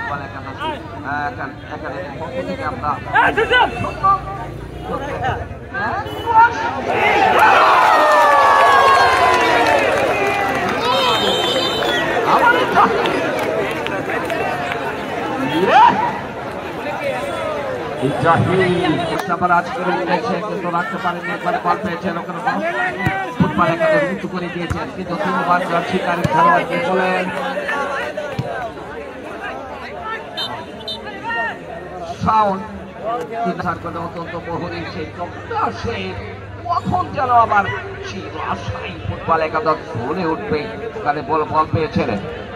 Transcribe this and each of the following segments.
Football একাদশী একাডেমির পক্ষ থেকে আমরা কিন্তু রাখতে পারেনি, একবারে বল পেয়েছেন ওখানে ফুটবল একাডেমি উঁচু করে দিয়েছেন, কিন্তু তিনবার শিকারী খেলোয়াড়কে বলেন সাউন্ড অত্যন্ত বহুদিন সেই চমৎকার সেই কখন যেন আবার আশাই ফুটবল একাদশ ভরে উঠবে। ওখানে বল পেয়েছেন,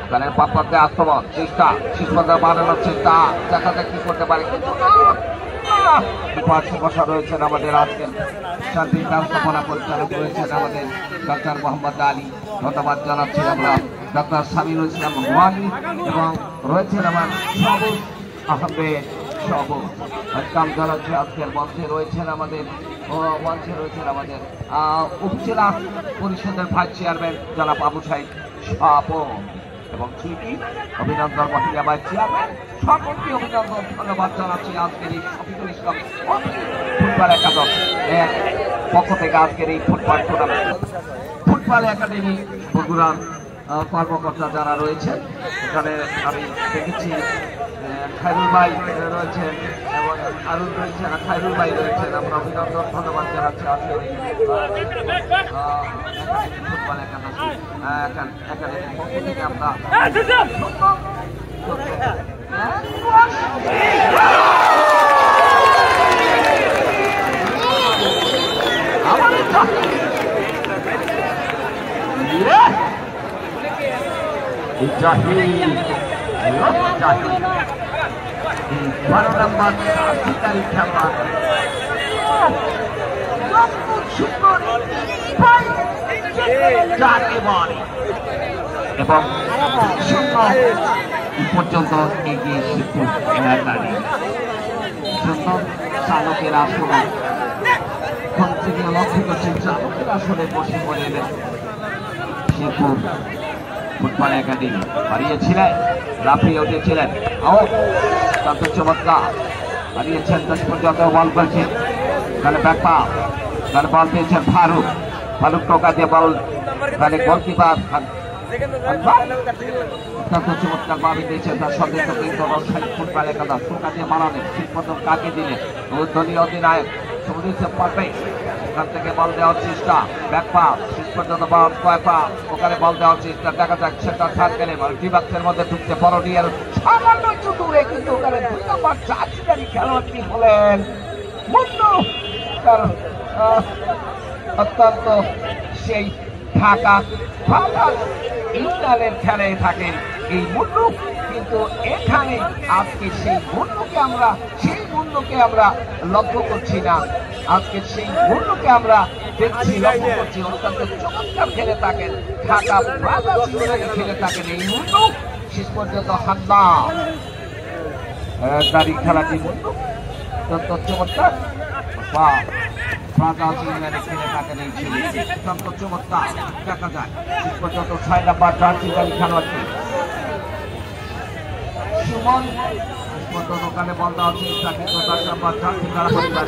ওখানে পাপ্পাতে আক্রমণ চেষ্টা, শিশুদের বানানোর চেষ্টা, দেখা যাক কি করতে পারে। পাশে বসা রয়েছেন আমাদের আজকে শান্তি ব্যবস্থাপনা পরিচালক রয়েছেন আমাদের ডক্টর মোহাম্মদ আলী, ধন্যবাদ জানাচ্ছি আমরা ডক্টর সামিনুল ইসলাম ওয়ালি, এবং রয়েছেন আমার সবুজ আহমেদ সবুজ কাম জানাচ্ছি। আজকের মঞ্চে রয়েছেন আমাদের উপজেলা পরিষদের ভাইস চেয়ারম্যান জনাব আবু সাইদ স্বপন এবং সিটি অভিনন্দন মহিলা ভাইস চেয়ারম্যান, সকলকে অভিনন্দন ধন্যবাদ জানাচ্ছি। আজকের এই শফিকুল ইসলাম ফুটবল একাদশ পক্ষ থেকে আজকের এই ফুটবল টুর্নামেন্ট ফুটবল একাডেমি বগুড়ার কর্মকর্তা যারা রয়েছেন, এখানে আমি দেখেছি খায়রুল ভাই রয়েছেন এবং আরুন রয়েছেন, খায়রুল ভাই রয়েছেন। আমরা অভিনন্দন ধন্যবাদ জানাচ্ছি আজকের ফুটবল একাদশী একাডেমির পক্ষ থেকে আমরা বারো নম্বর শিকারী খেলোয়াড় এবং শূন্য পর্যন্ত এগিয়ে শিক্ষক শূন্য চালকের আসনে লক্ষ্য করছেন, চালকের আসনে বসে পড়ে এলেন শিক্ষক ফুটবল একাডেমি হারিয়েছিলেন, লাফিয়ে উঠেছিলেন অত্যন্ত চমৎকার হারিয়েছেন, 10 পর্যন্ত বল করেছেন, তাহলে ব্যাকপা তাহলে বল পেয়েছেন ফারুক টোকা দিয়ে বল, তাহলে গোলকিপার অত্যন্ত চমৎকার ভাবে দিয়েছেন তার সন্দেহ ফুটবল একাদশ টোকা দিয়ে মারালেন, ঠিক মতো কাকে দিলেন দলীয় অধিনায়ক পারবে, ওখান থেকে বল দেওয়ার চেষ্টা, ব্যাকপা শেষ পর্যন্ত বল কয়পা, ওখানে বল দেওয়ার চেষ্টা, দেখা যাক সেটা ছাড় গেলে ডিবাক্সের মধ্যে ঢুকতে পরনিয়ার সামান্য একটু দূরে, কিন্তু ওখানে 2 নম্বর চাষিদারি খেলোয়াড়টি হলেন মুন্নু, অত্যন্ত সেই ঢাকা ইন্টারের খেলায় থাকেন এই মুন্নু, কিন্তু এখানে আজকে সেই মুন্নুকে আমরা লক্ষ্য করছি না, আজকে সেই মুন্নুকে আমরা দেখছি লক্ষ্য করছি, অত্যন্ত চমৎকার খেলে থাকেন, ঢাকা খেলে থাকেন এই মুন্নু, শেষ পর্যন্ত হান্না গাড়ি খেলাটি মুন্নু অত্যন্ত চমৎকার খেলে থাকেন এই ছেলে, অত্যন্ত চমৎকার দেখা যায়। শেষ পর্যন্ত 6 নম্বর জার্সি গাড়ি খেলোয়াড়টি সুমন ওখানে বল দেওয়া হচ্ছে, 10 নম্বর জার্সি খেলা পরিবার